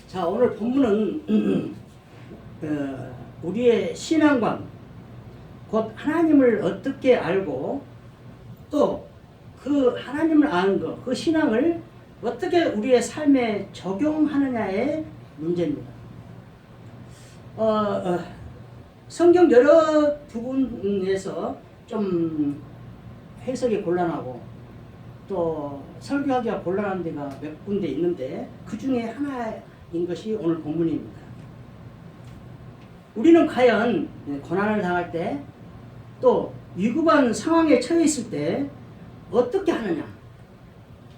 자, 오늘 본문은 우리의 신앙관, 곧 하나님을 어떻게 알고 또 그 하나님을 아는 것, 그 신앙을 어떻게 우리의 삶에 적용하느냐의 문제입니다. 성경 여러 부분에서 좀 해석이 곤란하고 또 설교하기가 곤란한 데가 몇 군데 있는데 그 중에 하나인 것이 오늘 본문입니다. 우리는 과연 고난을 당할 때 또 위급한 상황에 처해 있을 때 어떻게 하느냐,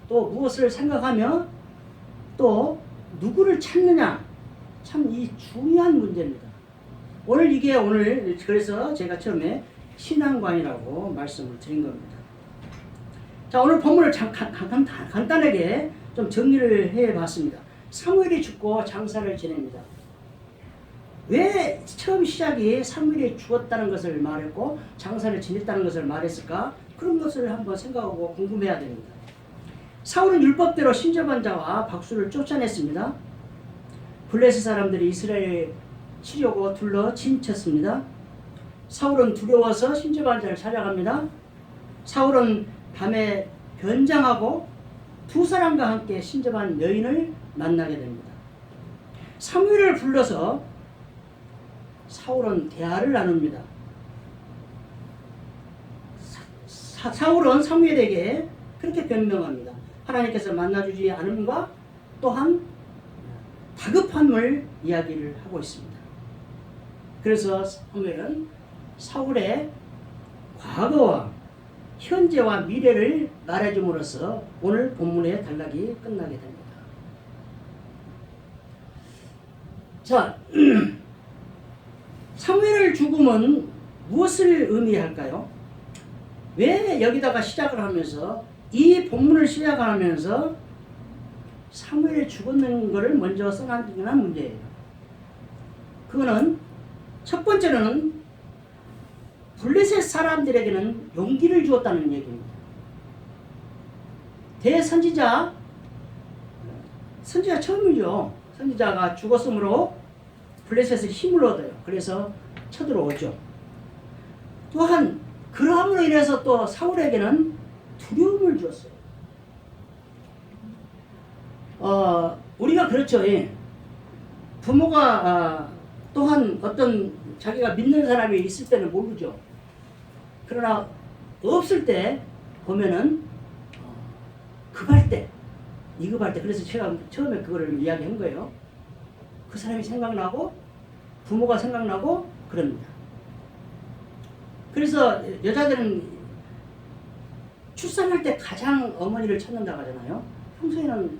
또 무엇을 생각하며 또 누구를 찾느냐, 참 이 중요한 문제입니다. 그래서 제가 처음에 신앙관이라고 말씀을 드린 겁니다. 자, 오늘 본문을 간단하게 좀 정리를 해봤습니다. 사무엘이 죽고 장사를 지냅니다. 왜 처음 시작이 사무엘이 죽었다는 것을 말했고 장사를 지냈다는 것을 말했을까? 그런 것을 한번 생각하고 궁금해야 됩니다. 사울은 율법대로 신접한 자와 박수를 쫓아냈습니다. 블레셋 사람들이 이스라엘을 치려고 둘러 침쳤습니다. 사울은 두려워서 신접한 자를 찾아갑니다. 사울은 밤에 변장하고 두 사람과 함께 신접한 여인을 만나게 됩니다. 사무엘을 불러서 사울은 대화를 나눕니다. 사울은 사무엘에게 그렇게 변명합니다. 하나님께서 만나주지 않음과 또한 다급함을 이야기를 하고 있습니다. 그래서 사무엘은 사울의 과거와 현재와 미래를 말해줌으로써 오늘 본문의 단락이 끝나게 됩니다. 자, 사무엘의 죽음은 무엇을 의미할까요? 왜 여기다가 시작을 하면서 이 본문을 시작하면서 사무엘이 죽었는 것을 먼저 써놨는 문제예요. 그거는 첫 번째로는 블레셋 사람들에게는 용기를 주었다는 얘기입니다. 대선지자 처음이죠. 선지자가 죽었으므로 블레셋에 힘을 얻어요. 그래서 쳐들어오죠. 또한 그러함으로 인해서 또 사울에게는 두려움을 주었어요. 우리가 그렇죠. 부모가 또한 어떤 자기가 믿는 사람이 있을 때는 모르죠. 그러나 없을 때 보면은 급할 때, 위급할 때, 그래서 제가 처음에 그거를 이야기한 거예요. 그 사람이 생각나고 부모가 생각나고 그럽니다. 그래서 여자들은 출산할 때 가장 어머니를 찾는다고 하잖아요. 평소에는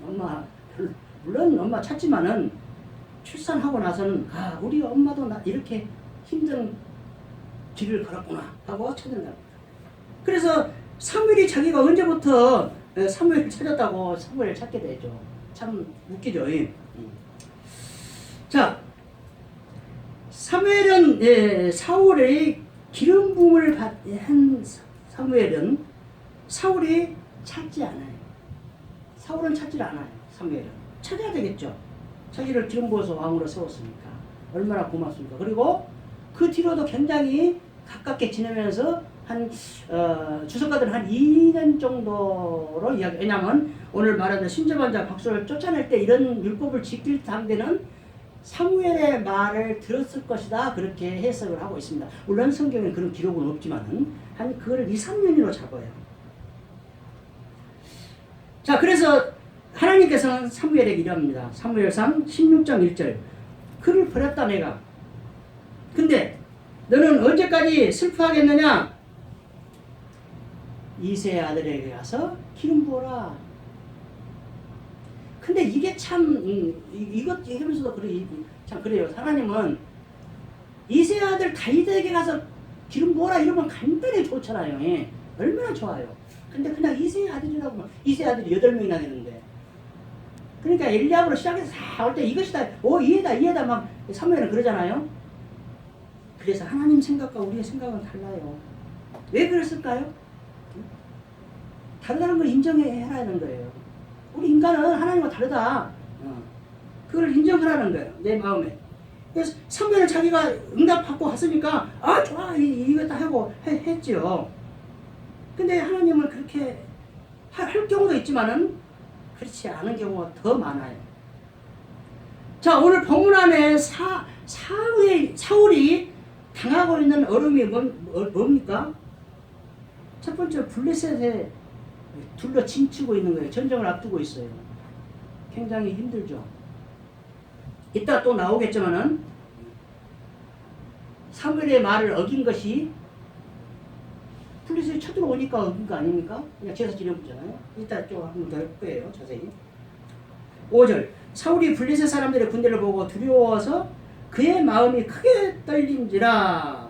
물론 엄마 찾지만은 출산하고 나서는 우리 엄마도 이렇게 힘든 길을 걸었구나 하고 찾는답니다. 그래서 사무엘이 자기가 언제부터 사무엘을 찾았다고 사무엘을 찾게 되죠. 참 웃기죠. 자, 사무엘은 사울의 기름 부음을 한 사무엘은 사울이 찾지 않아요. 사울은 찾질 않아요. 사무엘은 찾아야 되겠죠. 자기를 기름 부어서 왕으로 세웠으니까 얼마나 고맙습니까. 그리고 그 뒤로도 굉장히 가깝게 지내면서 주석가들은 한 2년 정도로 이야기. 왜냐하면 오늘 말하는 신접한 자 박수를 쫓아낼 때 이런 율법을 지킬 당대는 사무엘의 말을 들었을 것이다, 그렇게 해석을 하고 있습니다. 물론 성경에 그런 기록은 없지만 한 그걸 2-3년으로 잡아요. 자, 그래서 하나님께서는 사무엘에게 이럽니다. 사무엘상 16장 1절. 그를 버렸다 내가. 근데 너는 언제까지 슬퍼하겠느냐? 이새의 아들에게 가서 기름 부어라. 근데 이게 참 이것 얘기하면서도 참 그래요. 하나님은 이새의 아들 다윗에게 가서 기름 부어라 이러면 간단히 좋잖아요. 얼마나 좋아요. 근데 그냥 이새의 아들이라고 하면 이새의 아들이 8명이나 되는데, 그러니까 엘리압으로 시작해서 다 올 때 이것이다, 이해다 막 사무엘은 그러잖아요. 그래서 하나님 생각과 우리의 생각은 달라요. 왜 그랬을까요? 다르다는 걸 인정해야 하는 거예요. 우리 인간은 하나님과 다르다. 그걸 인정하라는 거예요. 내 마음에. 그래서 사무엘은 자기가 응답받고 왔으니까 아 좋아 이거 다 하고 했죠. 근데 하나님은 그렇게 할 경우도 있지만은 그렇지 않은 경우가 더 많아요. 자, 오늘 본문 안에 사울이 당하고 있는 어려움이 뭡니까? 첫 번째 블레셋에 둘러 침치고 있는 거예요. 전쟁을 앞두고 있어요. 굉장히 힘들죠. 이따 또 나오겠지만은 사무엘의 말을 어긴 것이 블레셋이 쳐들어오니까 어긴 거 아닙니까? 그냥 제사 지내보잖아요. 이따 좀 한번 더 할 거예요. 자세히. 5절 사울이 블레셋 사람들의 군대를 보고 두려워서 그의 마음이 크게 떨린지라.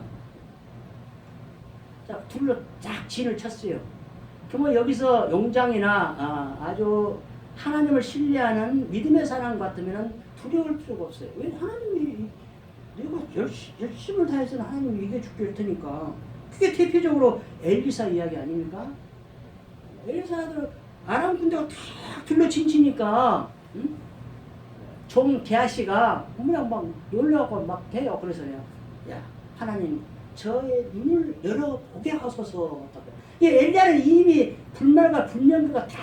자, 둘러 쫙 진을 쳤어요. 그러면 여기서 용장이나 아주 하나님을 신뢰하는 믿음의 사람 같으면 두려울 필요가 없어요. 왜? 하나님이 내가 열심을 다해서 하나님이 이겨줄게 할 테니까. 그게 대표적으로 엘리사 이야기 아닙니까? 엘리사들 아람 군대가 다 둘러 진치니까 응? 종 게하시가 그냥 막 놀려갖고 막 대요. 그래서요. 야 하나님 저의 눈을 열어보게 하소서. 엘리야는 이미 불말과 불면기가 다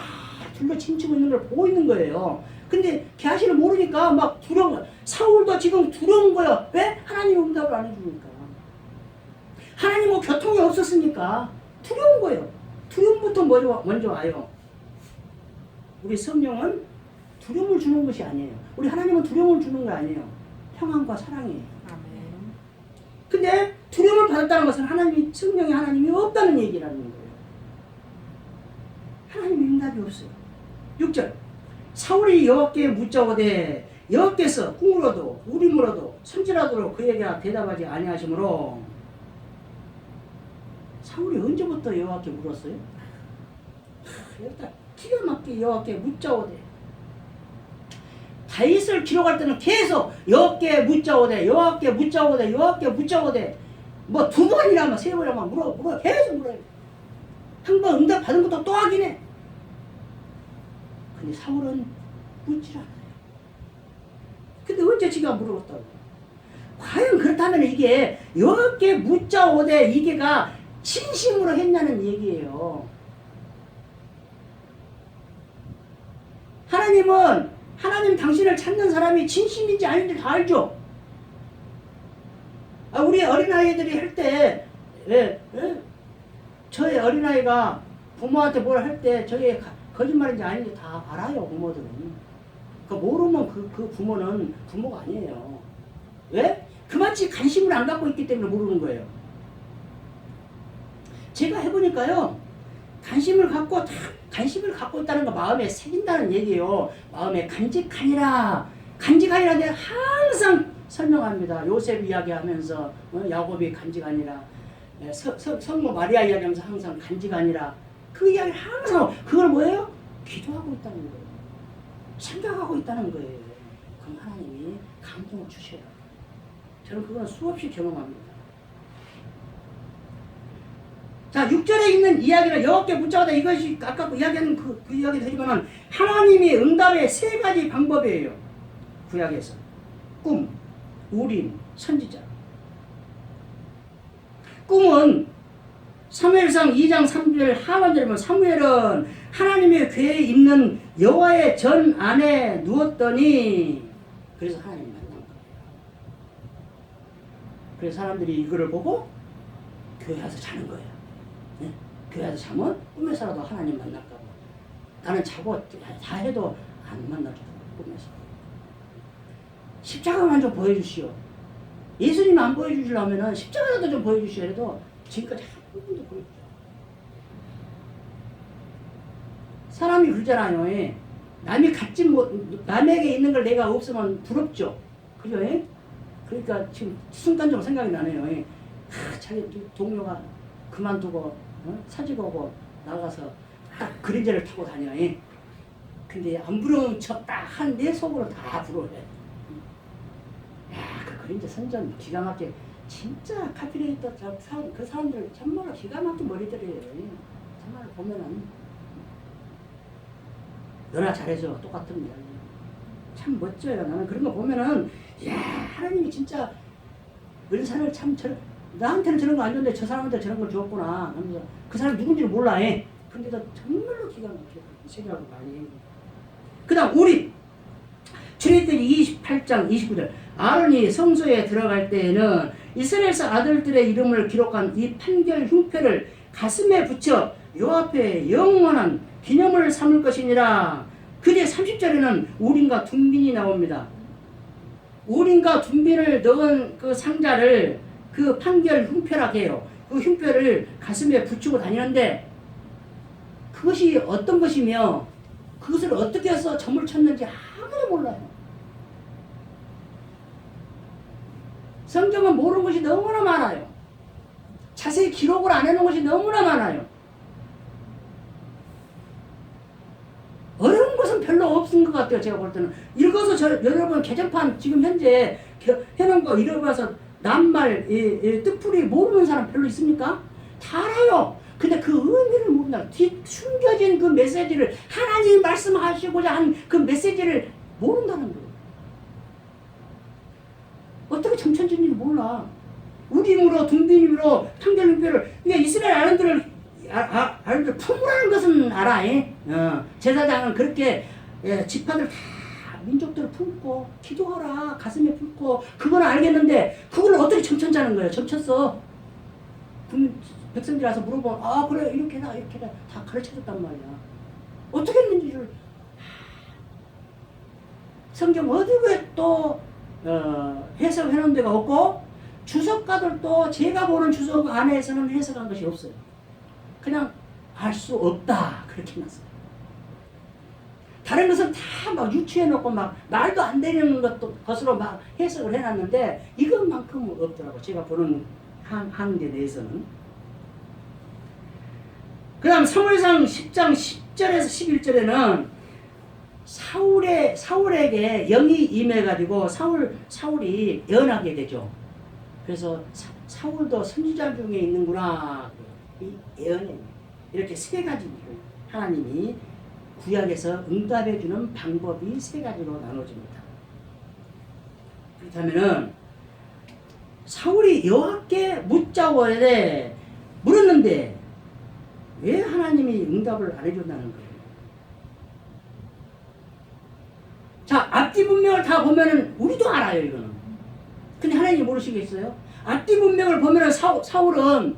둘러 침치고 있는 걸 보고 있는 거예요. 근데 게하시는 모르니까 막 두려운 거야. 사울도 지금 두려운 거야. 왜? 하나님 응답을 안 해주니까. 하나님은 교통이 없었으니까 두려운 거예요. 두려움부터 먼저 와요. 우리 성령은 두려움을 주는 것이 아니에요. 우리 하나님은 두려움을 주는 거 아니에요. 평안과 사랑이에요. 아멘. 근데 두려움을 받았다는 것은 성령의 하나님이 없다는 얘기라는 거예요. 하나님의 응답이 없어요. 6절 사울이 여호와께 묻자오되 여호와께서 꿈으로도 우림으로도 선지라도 그에게 대답하지 아니하시므로. 사울이 언제부터 여호와께 물었어요? 일단 기가 막히게 여호와께 묻자오되. 다윗을 기록할 때는 계속 여호와께 묻자오되 여호와께 묻자오되 여호와께 묻자오되 뭐 두 번이나 막 세 번이나 막 물어 계속 물어요. 한 번 응답 받은 것도 또 하긴 해. 근데 사울은 묻질 않아요. 근데 언제 지가 물어봤다고? 과연 그렇다면 이게 여호와께 묻자오되 이게가 진심으로 했냐는 얘기예요. 하나님 당신을 찾는 사람이 진심인지 아닌지 다 알죠? 우리 어린아이들이 할 때, 저희 어린아이가 부모한테 뭘 할 때 저게 거짓말인지 아닌지 다 알아요, 부모들은. 모르면 그 부모는 부모가 아니에요. 왜? 그만치 관심을 안 갖고 있기 때문에 모르는 거예요. 제가 해보니까요, 관심을 갖고 있다는 거 마음에 새긴다는 얘기예요. 마음에 간직하니라 내가 항상 설명합니다. 요셉 이야기하면서 야곱이 간직하니라, 성모 마리아 이야기하면서 항상 간직하니라. 그 이야기를 항상 그걸 뭐예요? 기도하고 있다는 거예요. 생각하고 있다는 거예요. 그럼 하나님이 감동을 주셔요. 저는 그건 수없이 경험합니다. 자, 6절에 있는 이야기는 여호와께 묻자오되 이것이 아까 이야기하는 그 이야기를 해주면 하나님이 응답의 세 가지 방법이에요. 구약에서 꿈, 우림, 선지자. 꿈은 사무엘상 2장 3절 하반절에 보면 사무엘은 하나님의 궤에 있는 여호와의 전 안에 누웠더니 그래서 하나님 만난 거예요. 그래서 사람들이 이거를 보고 교회 와서 자는 거예요. 네? 교회 와서 자면 꿈에서라도 하나님 만날까 봐. 나는 자고 다 해도 안 만나죠. 꿈에서. 십자가만 좀 보여주시오. 예수님 안 보여주시려면 십자가라도 좀 보여주시오. 해도 지금까지 한 번도 보여주죠. 사람이 그러잖아요. 남에게 있는 걸 내가 없으면 부럽죠. 그죠? 그러니까 지금 순간적으로 생각이 나네요. 자기 동료가 그만두고 사직 오고 나가서 딱 그림자를 타고 다녀. 근데 안 부러운 척 딱 한 내 속으로 다 부러워해. 야, 그 그림자 선전 기가 막히게 진짜 카피레이터 그 사람들 정말 기가 막힌 머리들이에요. 정말 보면은 너나 잘해줘 똑같은 이야기. 참 멋져요. 나는 그런 거 보면은 야 하나님이 진짜 은사를 참 나한테는 저런 거 안 줬는데 저 사람한테 저런 걸 주었구나 하면서 그 사람 누군지를 몰라 해. 근데도 정말로 기가 막히게 생각을 많이 해. 그 다음 우리 출애굽기 28장 29절 아론이 성소에 들어갈 때에는 이스라엘 아들들의 이름을 기록한 이 판결 흉표를 가슴에 붙여 요 앞에 영원한 기념을 삼을 것이니라. 그뒤 30절에는 우림과 둠빈이 나옵니다. 우림과 둠빈을 넣은 그 상자를 그 판결 흉표라고 해요. 그 흉표를 가슴에 붙이고 다니는데 그것이 어떤 것이며 그것을 어떻게 해서 점을 쳤는지 아무도 몰라요. 성경은 모르는 것이 너무나 많아요. 자세히 기록을 안 해놓은 것이 너무나 많아요. 어려운 것은 별로 없은 것 같아요. 제가 볼 때는. 읽어서 여러분 개정판 지금 현재 해놓은 거 읽어봐서 낱말, 뜻풀이 모르는 사람 별로 있습니까? 다 알아요. 근데 그 의미를 모른다. 숨겨진 그 메시지를 하나님이 말씀하시고자 한 그 메시지를 모른다는 거예요. 어떻게 점천진지를 몰라. 우림으로 둠빈으로 판결흉표를 이스라엘 아른들 품으라는 것은 알아. 제사장은 그렇게 지파들 다 민족들을 품고 기도하라 가슴에 품고 그건 알겠는데 그걸 어떻게 점천자는 거예요. 점쳤어. 그럼 백성들이 와서 물어보면 아 그래 이렇게 해라 이렇게 해라 다 가르쳐줬단 말이야. 어떻게 했는지를 성경 어디에 또 해석해 놓은 데가 없고 주석가들도 제가 보는 주석 안에서는 해석한 것이 없어요. 그냥 알 수 없다 그렇게 해놨어요. 다른 것은 다 막 유추해 놓고 막 말도 안 되는 것으로 막 해석을 해놨는데 이것만큼은 없더라고 제가 보는 한국에 대해서는. 그 다음 사무엘상 10장 10절에서 11절에는 사울에게 영이 임해가지고 사울이 예언하게 되죠. 그래서 사울도 선지자 중에 있는구나. 이 예언이 이렇게 세 가지를 하나님이 구약에서 응답해주는 방법이 세 가지로 나눠집니다. 그렇다면은 사울이 여호와께 묻자오되 물었는데 왜 하나님이 응답을 안 해준다는 거예요? 자, 앞뒤 문맥을 다 보면은 우리도 알아요, 이거는. 근데 하나님이 모르시겠어요? 앞뒤 문맥을 보면은 사울은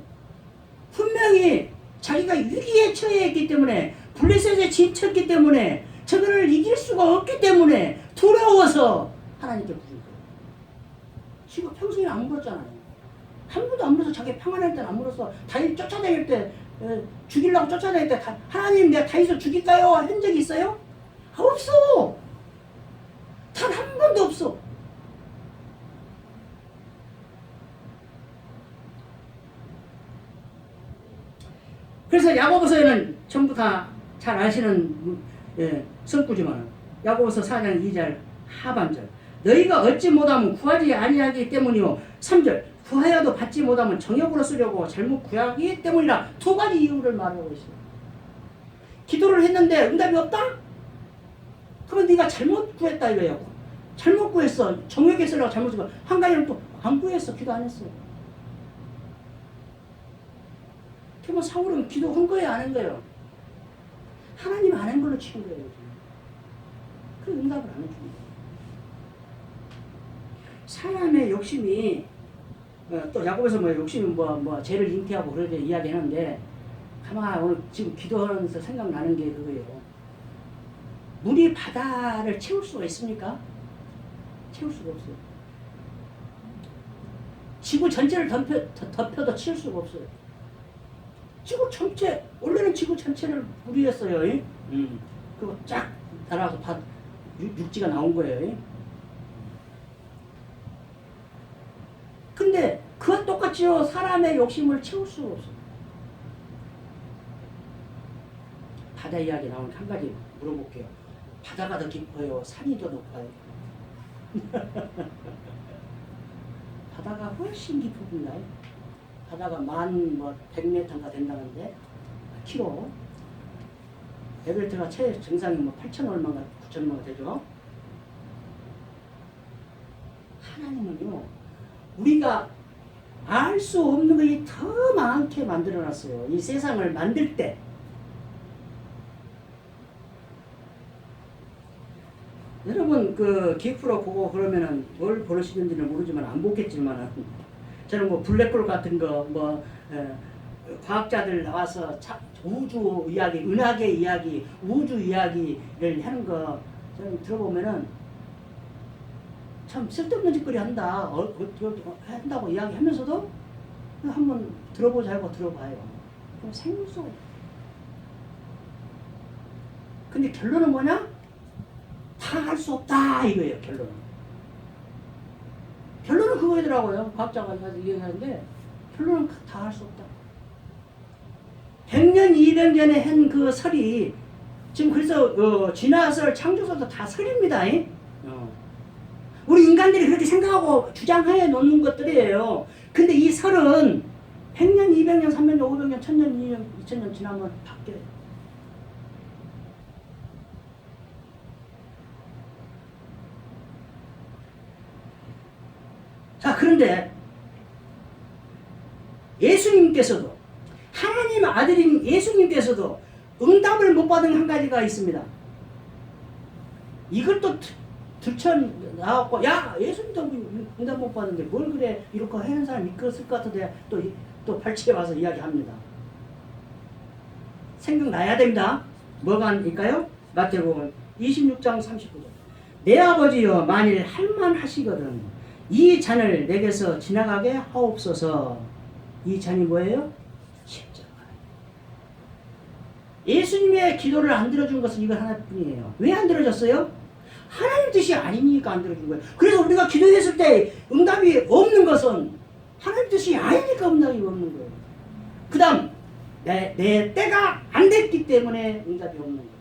분명히 자기가 위기에 처해 있기 때문에 블레셋에 지쳤기 때문에 저들을 이길 수가 없기 때문에 두려워서 하나님께 부른 거예요. 지금 평소에 안 물었잖아요. 한 번도 안 물어서 자기 평안할 때는 안 물어서 다윗 쫓아다닐 때 죽이려고 쫓아다닐 때 하나님 내가 다윗을 죽일까요? 한 적이 있어요? 없어. 단 한 번도 없어. 그래서 야고보서에는 전부 다 잘 아시는 성구지만 야고보서 4장 2절 하반절 너희가 얻지 못하면 구하지 아니하기 때문이요 3절 구하여도 받지 못하면 정욕으로 쓰려고 잘못 구하기 때문이라 두 가지 이유를 말하고 있어요. 기도를 했는데 응답이 없다? 그러면 네가 잘못 구했다 이거예요. 잘못 구했어. 정욕에 쓰려고 잘못 쓰고 한 가지는 또 안 구했어. 기도 안 했어요. 그러면 사울은 기도한 거예요? 안 한 거예요? 하나님 안 한 걸로 치는 거예요. 그 응답을 안 해주는 거예요. 사람의 욕심이 또 야고보에서 뭐 욕심이 뭐 죄를 잉태하고 그러게 이야기하는데 가만 오늘 지금 기도하면서 생각나는 게 그거예요. 물이 바다를 채울 수가 있습니까? 채울 수가 없어요. 지구 전체를 덮여도 채울 수가 없어요. 지구 전체 원래는 지구 전체를 물이었어요. 그거 쫙 날아가서 육지가 나온 거예요. 근데 그와 똑같이요 사람의 욕심을 채울 수가 없어요. 바다 이야기 나오는 한 가지 물어볼게요. 바다가 더 깊어요? 산이 더 높아요? 바다가 훨씬 깊은가요? 바다가 100m가 된다는데 키로 에베레스트가 최 정상이 8,000 얼마가 9,000 얼마가 되죠. 하나님은요, 우리가 알 수 없는 것이 더 많게 만들어놨어요. 이 세상을 만들 때. 여러분 그 기프로 보고 그러면은 뭘 보시는지는 모르지만 안 보겠지만은, 저는 뭐 블랙홀 같은 거 뭐 과학자들 나와서 우주 이야기, 은하계 이야기, 우주 이야기를 하는 거 저는 들어보면은 참 쓸데없는 짓거리 한다, 한다고 이야기하면서도 한번 들어보자고 들어봐요. 생소. 근데 결론은 뭐냐? 다 할 수 없다 이거예요. 결론은 그거더라고요. 과학자가 얘기하는데 결론은 다 할 수 없다. 100년, 200년에 한 그 설이 지금 그래서 진화설, 창조설도 다 설입니다. 우리 인간들이 그렇게 생각하고 주장해 놓는 것들이에요. 근데 이 설은 100년, 200년, 300년, 500년, 1000년, 2년, 2000년 지나면 바뀌어요. 자, 그런데 예수님께서도, 하나님 아들인 예수님께서도 응답을 못 받은 한 가지가 있습니다. 이걸 또 들쳐 나왔고, 야, 예수님도 응답 못 받는데 뭘 그래, 이렇게 하는 사람 있을 것 같은데 또 발치에 와서 이야기합니다. 생각나야 됩니다. 뭐가 있을까요? 마태복음 26장 39절. 내 아버지여, 만일 할만하시거든 이 잔을 내게서 지나가게 하옵소서. 이 잔이 뭐예요? 십자가. 예수님의 기도를 안 들어준 것은 이거 하나뿐이에요. 왜 안 들어졌어요? 하나님 뜻이 아니니까 안 들어준 거예요. 그래서 우리가 기도했을 때 응답이 없는 것은 하나님 뜻이 아니니까 응답이 없는 거예요. 그 다음 내 때가 안 됐기 때문에 응답이 없는 거예요.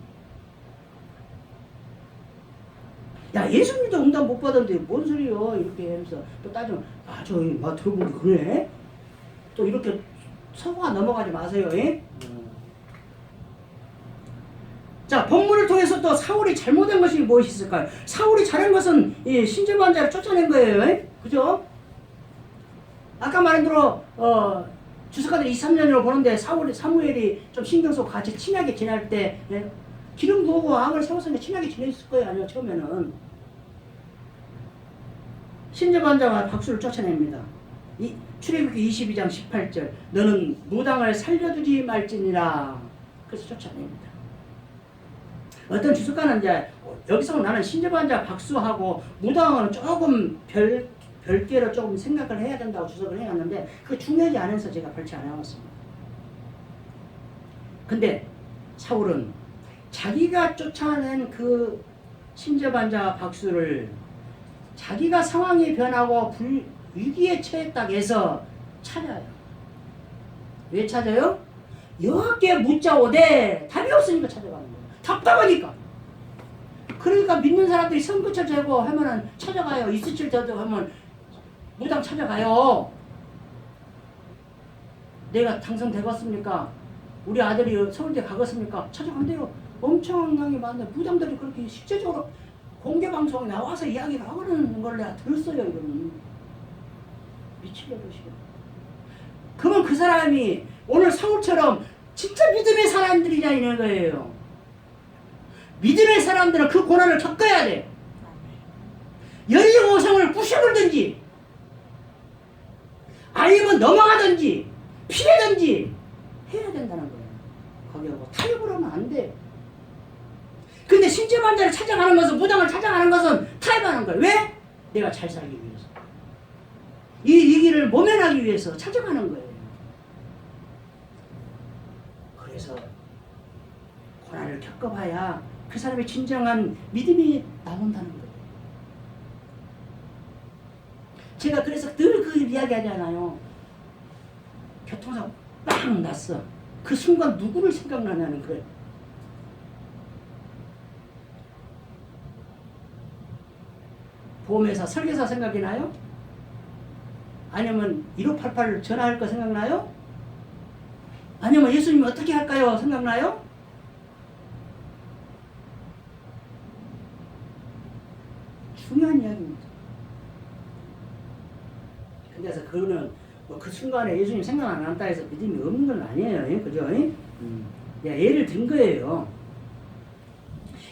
야, 예수님도 응답 못 받았는데 뭔 소리요? 이렇게 하면서 또 따지면, 아, 저 들어보니 그래? 또 이렇게 서구가 넘어가지 마세요. 자, 본문을 통해서 또 사울이 잘못한 것이 무엇이 있을까요? 사울이 잘한 것은 이 신재반자를 쫓아낸 거예요. 그죠? 아까 말한 대로 주석가들 2~3년으로 보는데 사무엘이 좀 신경 쓰고 같이 친하게 지낼 때 기름 부고 악을 세웠으니까 친하게 지냈을 거예요. 아니요, 처음에는. 신재반자가 박수를 쫓아냅니다. 출애굽기 22장 18절. 너는 무당을 살려두지 말지니라. 그래서 쫓아냅니다. 어떤 주석가는 이제 여기서 나는 신재반자 박수하고 무당은 조금 별개로 조금 생각을 해야 된다고 주석을 해놨는데 그게 중요하지 않아서 제가 발치 안 해왔습니다. 근데 사울은 자기가 쫓아낸 그 신재반자 박수를 자기가 상황이 변하고 위기에 처했다고 해서 찾아요. 왜 찾아요? 여호와께 묻자오되 답이 없으니까 찾아가는 거예요. 답답하니까. 그러니까 믿는 사람들이 선거철 재고 하면은 찾아가요. 이스칠 저도 하면 무당 찾아가요. 내가 당선되겠습니까? 우리 아들이 서울대 가겠습니까? 찾아간대요. 엄청나게 많네. 무당들이 그렇게 실제적으로 공개방송에 나와서 이야기를 하는 걸 내가 들었어요. 이거는 미치겠어요. 그러면 그 사람이 오늘 사울처럼 진짜 믿음의 사람들이냐 이런 거예요. 믿음의 사람들은 그 고난을 겪어야 돼. 여리고성을 부셔버리든지 아니면 넘어가든지 피하든지 해야 된다는 거예요. 거기하고 타협을 하면 안 돼. 근데 신재반자를 찾아가는 것은, 무당을 찾아가는 것은 타협하는 거예요. 왜? 내가 잘 살기 위해서. 이 위기를 모면하기 위해서 찾아가는 거예요. 그래서 고난을 겪어봐야 그 사람의 진정한 믿음이 나온다는 거예요. 제가 그래서 늘 그 이야기 하잖아요. 교통사고 빵 났어. 그 순간 누구를 생각나냐는 거예요. 보험회사 설계사 생각이 나요? 아니면 1588 전화할 거 생각나요? 아니면 예수님 어떻게 할까요? 생각나요? 중요한 이야기입니다. 그거는 뭐 그 순간에 예수님 생각 안 한다 해서 믿음이 없는 건 아니에요. 그죠? 예를 든 거예요.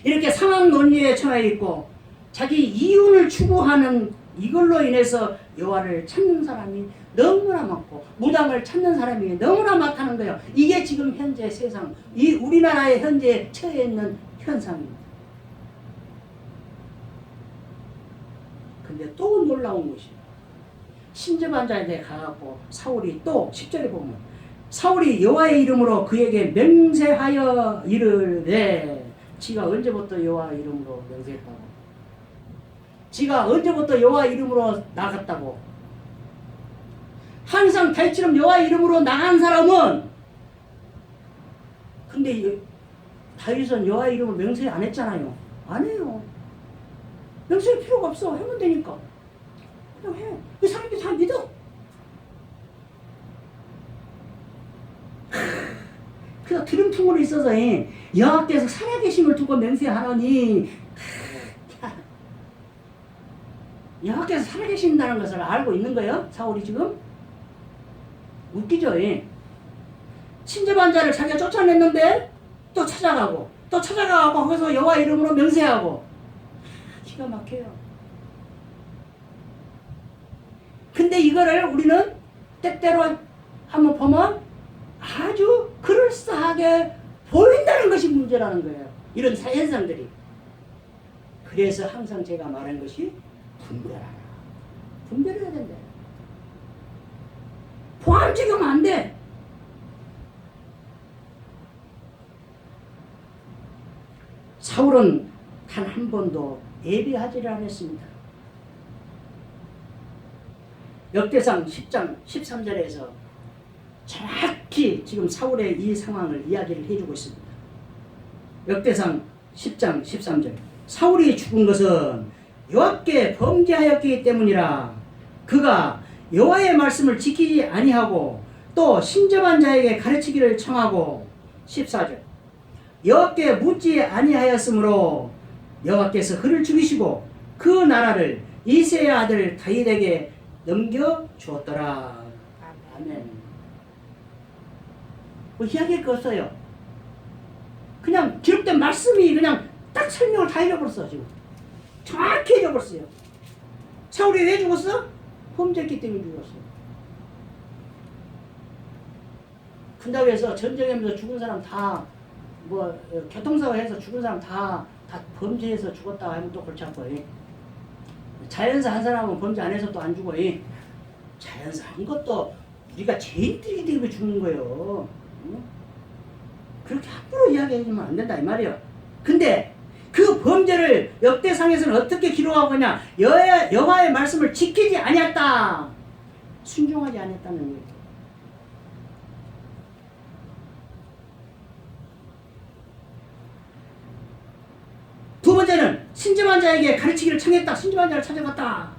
이렇게 상황 논리에 처해 있고 자기 이윤을 추구하는 이걸로 인해서 여호와를 찾는 사람이 너무나 많고 무당을 찾는 사람이 너무나 많다는 거예요. 이게 지금 현재 세상, 이 우리나라에 현재 처해 있는 현상입니다. 근데 또 놀라운 것이 신접한자한테 가갖고 사울이 또 10절에 보면 사울이 여호와의 이름으로 그에게 맹세하여 이르되 지가 언제부터 여호와 이름으로 명세했다고? 지가 언제부터 여호와 이름으로 나갔다고? 항상 다윗처럼 여호와 이름으로 나간 사람은 근데 다윗은 여호와 이름으로 명세 안 했잖아요. 안 해요. 명세할 필요가 없어. 하면 되니까. 그냥 해. 그 사람들이 다 믿어. 그래서 드림통으로 있어서 여호와께서 살아계심을 두고 맹세하노니 여호와께서 살아계신다는 것을 알고 있는 거예요. 사울이 지금 웃기죠. 친접한 자를 자기가 쫓아냈는데 또 찾아가고 또 찾아가고 거기서 여호와 이름으로 명세하고 기가 막혀요. 근데 이거를 우리는 때때로 한번 보면 아주 그럴싸하게 보인다는 것이 문제라는 거예요. 이런 현상들이. 그래서 항상 제가 말한 것이 분별하라. 분별해야 된다. 포함적이면 안 돼. 사울은 단 한 번도 예비하지를 않았습니다. 역대상 10장 13절에서 정확히 지금 사울의 이 상황을 이야기를 해주고 있습니다. 역대상 10장 13절 사울이 죽은 것은 여호와께 범죄하였기 때문이라. 그가 여호와의 말씀을 지키지 아니하고 또 신접한 자에게 가르치기를 청하고 14절 여호와께 묻지 아니하였으므로 여호와께서 그를 죽이시고 그 나라를 이새의 아들 다윗에게 넘겨 주었더라. 아멘. 뭐 이야기할 거 없어요. 그냥 기록된 말씀이 그냥 딱 설명을 다 해줘버렸어. 지금 정확히 해줘버렸어요. 사울이 왜 죽었어? 범죄했기 때문에 죽었어. 근다고 해서 전쟁하면서 죽은 사람 다 뭐 교통사고 해서 죽은 사람 다 범죄해서 죽었다 하면 또 골치 아파요. 자연사 한 사람은 범죄 안 해서 또 안 죽어. 자연사 한 것도 우리가 죄인들이기 때문에 죽는 거예요. 그렇게 함부로 이야기하면 안 된다 이 말이에요. 근데 그 범죄를 역대상에서는 어떻게 기록하고 있냐? 여호와의 말씀을 지키지 아니했다. 순종하지 않았다는 얘기예요. 두 번째는 신접한 자에게 가르치기를 청했다. 신접한 자를 찾아갔다.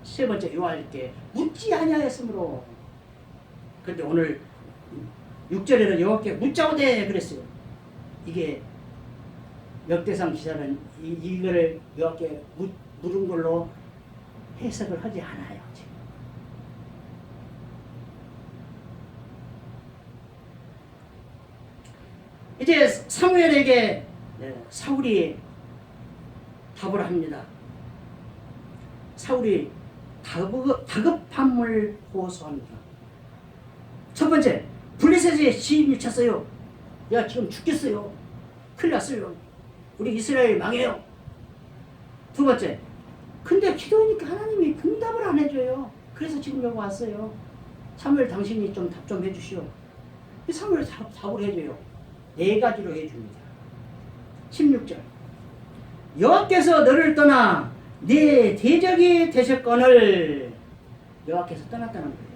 세 번째 여호와께 묻지 아니하였으므로. 그런데 오늘 6절에는 여호와께 묻자오되 그랬어요. 이게 역대상 기사는 이거를 여호와께 물은 걸로 해석을 하지 않아요. 지금. 이제 사무엘에게 사울이 답을 합니다. 사울이 다급함을 호소합니다. 첫 번째, 블레셋에 시인이 찼어요. 야 지금 죽겠어요. 큰일 났어요. 우리 이스라엘 망해요. 두 번째, 근데 기도하니까 하나님이 응답을 안 해줘요. 그래서 지금 여기 왔어요. 사무엘 당신이 좀 답 좀 해주시오. 사무엘 답을 해줘요. 네 가지로 해줍니다. 16절 여호와께서 너를 떠나 네 대적이 되셨거늘. 여호와께서 떠났다는 거예요.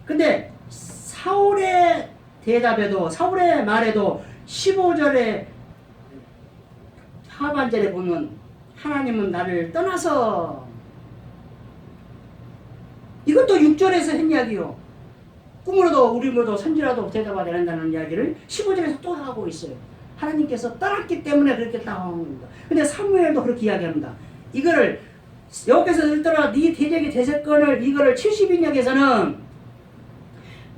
근데 사울의 대답에도 사울의 말에도 15절에 하반절에 보면 하나님은 나를 떠나서, 이것도 6절에서 한 이야기요. 꿈으로도 우리로도 선지라도 대답하지 않는다는 이야기를 15절에서 또 하고 있어요. 하나님께서 떠났기 때문에 그렇게 나온 겁니다. 근데 사무엘도 그렇게 이야기합니다. 이거를 여기서 들더라 네 대적의 대세권을 이거를 70인역에서는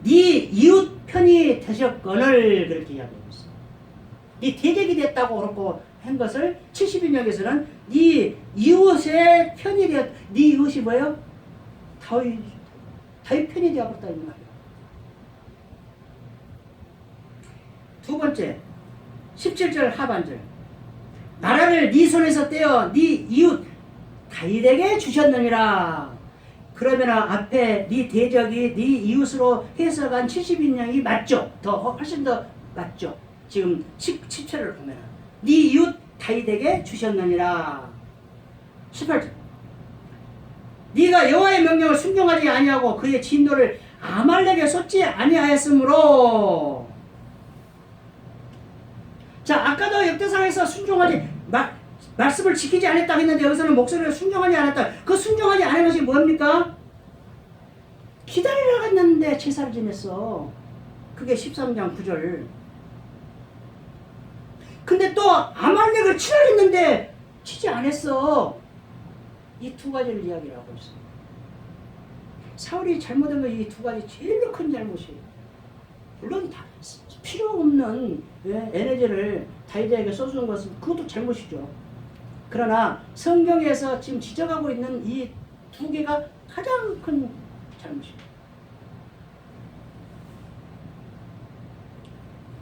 네 이웃 편이 되셨건을 그렇게 이야기하고 있어. 네 대적이 됐다고 그렇고 한 것을 70인역에서는 네 이웃의 편이 되었. 네 이웃이 뭐예요? 다윗 편이 되어버렸다 이 말이야. 두 번째 17절 하반절 나라를 네 손에서 떼어 네 이웃 다윗에게 주셨느니라. 그러면 앞에 네 대적이 네 이웃으로 해석한 70인명이 맞죠? 훨씬 더 맞죠? 지금 17절을 보면 네 이웃 다윗에게 주셨느니라. 18절 네가 여호와의 명령을 순종하지 아니하고 그의 진노를 아말렉에 쏟지 아니하였으므로. 자, 아까도 역대상에서 순종하지 말씀을 지키지 않았다 했는데 여기서는 목소리를 순종하지 않았다. 그 순종하지 않은 것이 뭡니까? 기다리라 갔는데 제사를 지냈어. 그게 13장 9절. 근데 또 아말렉을 치라 했는데 치지 않았어. 이 두 가지를 이야기를 하고 있어. 사울이 잘못한 건 이 두 가지 제일 큰 잘못이에요. 물론 다 필요 없는 에너지를 다윗에게 쏟은 것은 그것도 잘못이죠. 그러나 성경에서 지금 지적하고 있는 이 두 개가 가장 큰 잘못이에요.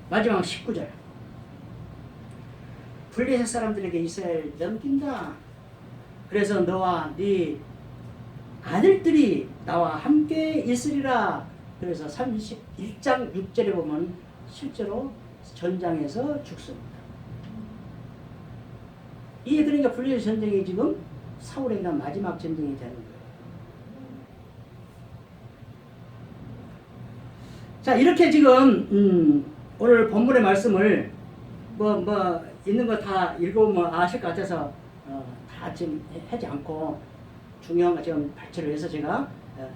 마지막 19절 블레셋 사람들에게 이스라엘 넘긴다. 그래서 너와 네 아들들이 나와 함께 있으리라. 그래서 31장 6절에 보면 실제로 전장에서 죽습니다. 이게 그러니까 블레셋 전쟁이 지금 사울에게 마지막 전쟁이 되는 거예요. 자, 이렇게 지금 오늘 본문의 말씀을 뭐 있는 거 다 읽어보면 아실 것 같아서 다 지금 하지 않고 중요한 거 지금 발췌를 해서 제가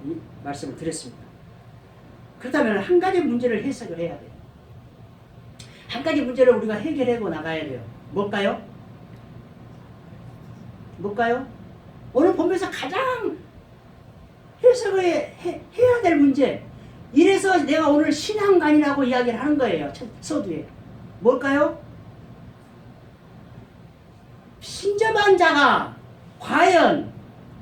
이 말씀을 드렸습니다. 그렇다면 한 가지 문제를 해석을 해야 돼요. 한 가지 문제를 우리가 해결하고 나가야 돼요. 뭘까요? 오늘 보면서 가장 해석을 해야 될 문제. 이래서 내가 오늘 신앙관이라고 이야기를 하는 거예요. 서두에. 뭘까요? 신접한 자가 과연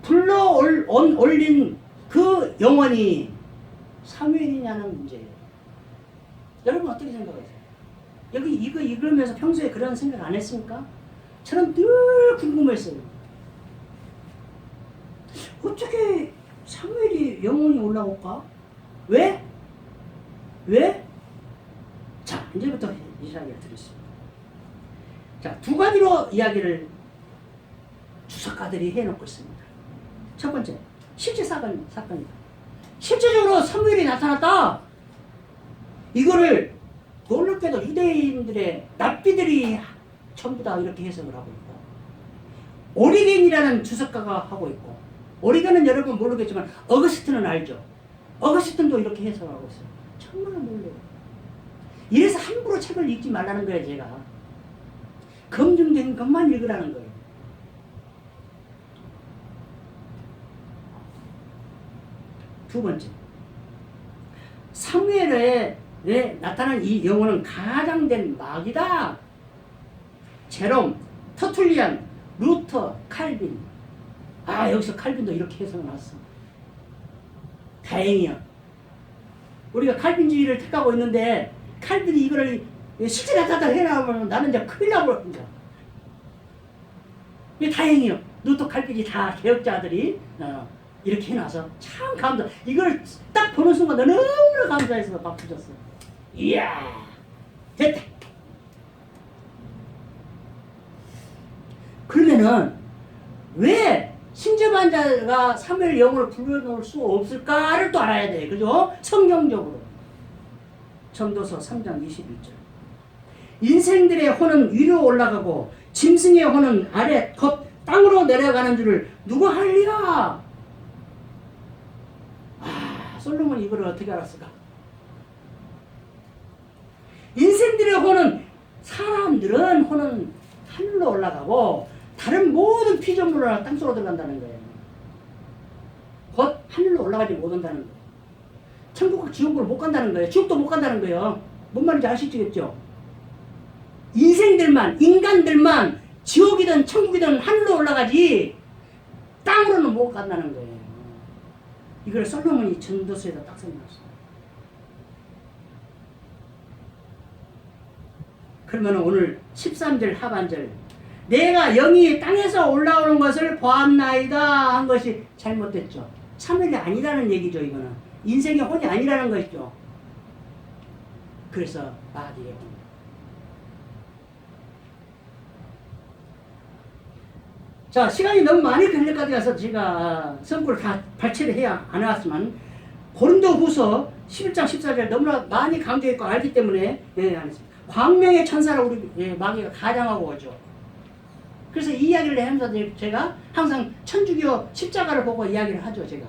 불러 올린 그 영혼이 사무엘이냐는 문제예요. 여러분 어떻게 생각하세요? 여기 이거 읽으면서 평소에 그런 생각 안 했습니까? 저는 늘 궁금했어요. 어떻게 사무엘이 영혼이 올라올까? 왜? 자, 이제부터 이야기를 드리겠습니다. 자, 두 가지로 이야기를 주석가들이 해놓고 있습니다. 첫 번째, 실제 사건이다. 실제적으로 사무엘이 나타났다. 이거를 놀랍게도 유대인들의 납비들이 전부 다 이렇게 해석을 하고 있고, 오리겐이라는 주석가가 하고 있고, 오리겐은 여러분 모르겠지만 어거스틴은 알죠. 어거스틴도 이렇게 해석하고 있어요. 정말 놀라요. 이래서 함부로 책을 읽지 말라는 거예요, 제가. 검증된 것만 읽으라는 거예요. 두 번째, 사무엘에 나타난 이 영혼은 가장된 마귀다. 제롬, 터툴리안, 루터, 칼빈. 여기서 칼빈도 이렇게 해석을 놨어. 다행이야. 우리가 칼빈주의를 택하고 있는데 칼빈이 이거를 실제 나타나다 해나가면 나는 이제 큰일 나버린다. 다행이요. 루터, 칼빈이 다 개혁자들이 이렇게 해놔서 참 감사. 이걸 딱 보는 순간 너무나 감사해서 박수 쳤어. 이야, 됐다. 그러면은 왜 신접한 자가 사무엘 영혼을 불러놓을 수 없을까를 또 알아야 돼. 그죠? 성경적으로. 전도서 3장 21절. 인생들의 혼은 위로 올라가고 짐승의 혼은 아래 겉 땅으로 내려가는 줄을 누가 알리라? 솔로몬이 이걸 어떻게 알았을까? 인생들의 혼은, 사람들은 혼은 하늘로 올라가고 다른 모든 피조물은 땅속으로 들어간다는 거예요. 하늘로 올라가지 못한다는 거예요. 천국과 지옥으로 못 간다는 거예요. 지옥도 못 간다는 거예요. 뭔 말인지 아시겠죠? 인간들만 지옥이든 천국이든 하늘로 올라가지 땅으로는 못 간다는 거예요. 이걸 솔로몬이 전도서에다 딱 써놨어요. 그러면 오늘 13절 하반절 내가 영이 땅에서 올라오는 것을 보았나이다 한 것이 잘못됐죠. 참을이 아니라는 얘기죠. 이거는 인생의 혼이 아니라는 것이죠. 그래서 마귀의 혼. 자, 시간이 너무 많이 걸릴 것 같아서 제가 선구를 다 발췌를 해야 안 해왔지만 고린도후서 11장 14절 너무나 많이 강조했고 알기 때문에 안 했습니다. 광명의 천사를 우리 마귀가 가장하고 오죠. 그래서 이 이야기를 하면서 제가 항상 천주교 십자가를 보고 이야기를 하죠. 제가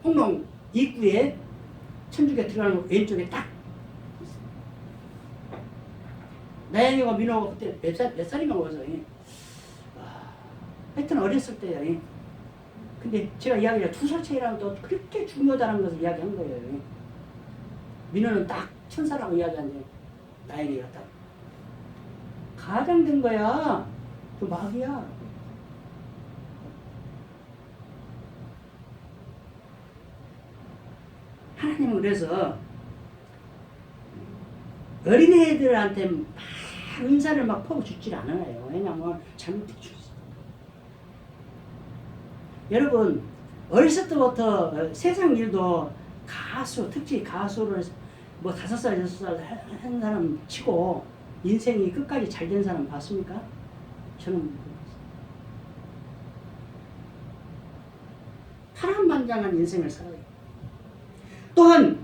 홍롱 입구에 천주교 들어가는 왼쪽에 딱 나영이가 민호가 그때 몇 살인가 먹어서 하여튼 어렸을 때요. 근데 제가 이야기를 2살 차이라면 또 그렇게 중요하다는 것을 이야기한 거예요. 민호는 딱 천사라고 이야기하는데 나영이가 딱 가장된 거야. 그 마귀야. 하나님은 그래서 어린애들한테 막 은사를 막 퍼붓질 않아요. 왜냐면 잘못해 주세요. 여러분 어렸을 때부터 세상 일도 가수, 특히 가수를 뭐 5살, 6살 한 사람 치고 인생이 끝까지 잘 된 사람 봤습니까? 저는 못 봤어요. 파란만장한 인생을 살아요. 또한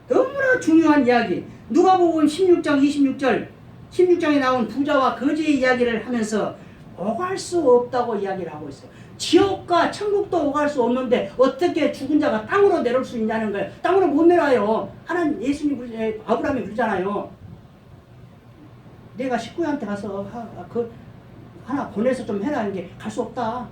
너무나 중요한 이야기 누가복음 16장 26절 16장에 나온 부자와 거지의 이야기를 하면서 오갈 수 없다고 이야기를 하고 있어요. 지옥과 천국도 오갈 수 없는데 어떻게 죽은 자가 땅으로 내려올 수 있냐는 거예요. 땅으로 못 내려와요. 하나님 예수님 아브라함이 그러잖아요. 내가 식구한테 가서 하나 보내서 좀 해라 하는 게 갈 수 없다.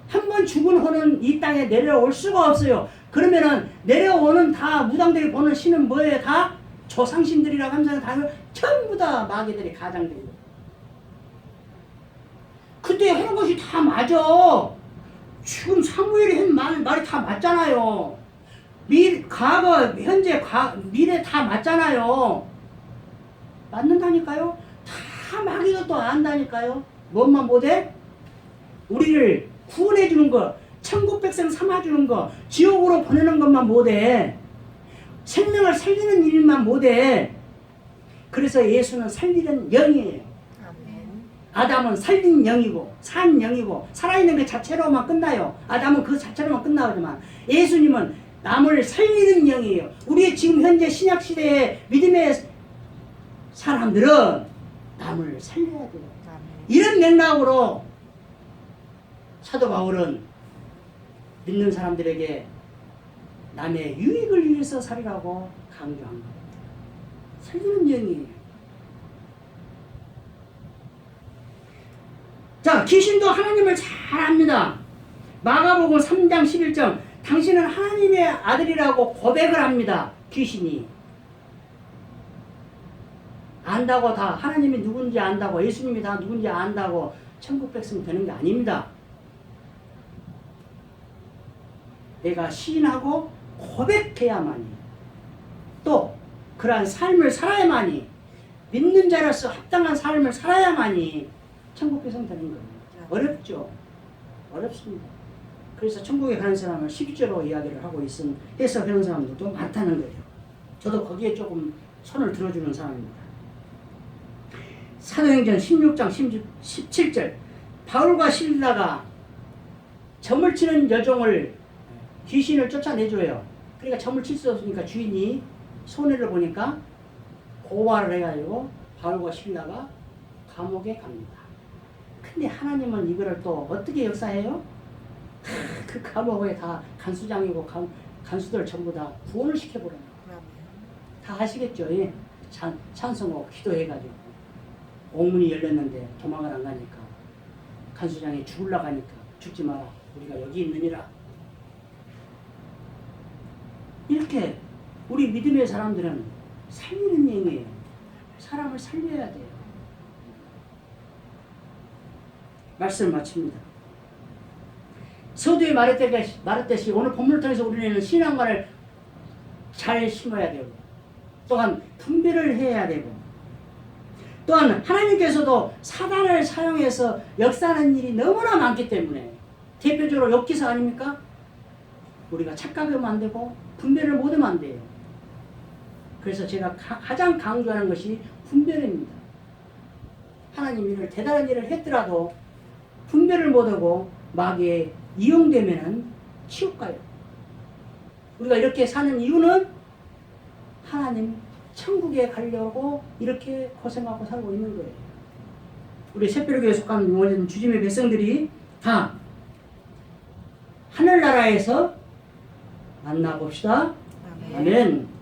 한 번 죽은 혼은 이 땅에 내려올 수가 없어요. 그러면은 내려오는 다 무당들이 보는 신은 뭐예요? 다 조상신들이라고 하면서 다 전부 다 마귀들이 가장된 거예요. 그때 하는 것이 다 맞아. 지금 사무엘이 한 말이 다 맞잖아요. 과거, 현재, 미래 다 맞잖아요. 맞는다니까요? 다 마귀가 또 안다니까요? 뭔만 못해? 우리를 구원해주는 거, 천국 백성 삼아주는 거, 지옥으로 보내는 것만 못해. 생명을 살리는 일만 못해. 그래서 예수는 살리는 영이에요. 아담은 살린 영이고 산 영이고 살아있는 그 자체로만 끝나요. 아담은 그 자체로만 끝나지만 예수님은 남을 살리는 영이에요. 우리 지금 현재 신약시대의 믿음의 사람들은 남을 살려야 돼요. 이런 맥락으로 사도 바울은 믿는 사람들에게 남의 유익을 위해서 살으라고 강조한 거예요. 살리는 영이에요. 자, 귀신도 하나님을 잘 압니다. 마가복음 3장 11절 당신은 하나님의 아들이라고 고백을 합니다. 귀신이 안다고 다 하나님이 누군지 안다고 예수님이 다 누군지 안다고 천국 백성 되는 게 아닙니다. 내가 시인하고 고백해야만이 또 그러한 삶을 살아야만이 믿는 자로서 합당한 삶을 살아야만이 천국 백성 되는 거예요. 어렵죠. 어렵습니다. 그래서 천국에 가는 사람을 12조로 이야기를 하고 해서 그런 사람들도 많다는 거예요. 저도 거기에 조금 손을 들어주는 사람입니다. 사도행전 16장 17절 바울과 실라가 점을 치는 여종을 귀신을 쫓아내줘요. 그러니까 점을 칠 수 없으니까 주인이 손해를 보니까 고발을 해가지고 바울과 실라가 감옥에 갑니다. 근데 하나님은 이거를 또 어떻게 역사해요? 그 감옥에 다 간수장이고 간수들 전부 다 구원을 시켜버려요. 다 아시겠죠? 예? 찬송하고 기도해가지고 옥문이 열렸는데 도망을 안 가니까 간수장이 죽으려고 하니까 죽지 마라. 우리가 여기 있느니라. 이렇게 우리 믿음의 사람들은 살리는 영이에요. 사람을 살려야 돼요. 말씀을 마칩니다. 서두에 말했듯이 오늘 본문을 통해서 우리는 신앙관을 잘 심어야 되고 또한 분별을 해야 되고 또한 하나님께서도 사단을 사용해서 역사하는 일이 너무나 많기 때문에 대표적으로 욥기서 아닙니까? 우리가 착각하면 안 되고 분별을 못하면 안 돼요. 그래서 제가 가장 강조하는 것이 분별입니다. 하나님 일을 대단한 일을 했더라도 분별을 못하고 마귀에 이용되면 지옥 가요. 우리가 이렇게 사는 이유는 하나님 천국에 가려고 이렇게 고생하고 살고 있는 거예요. 우리 새벽교회에 속한 주님의 백성들이 다 하늘나라에서 만나봅시다. 아멘.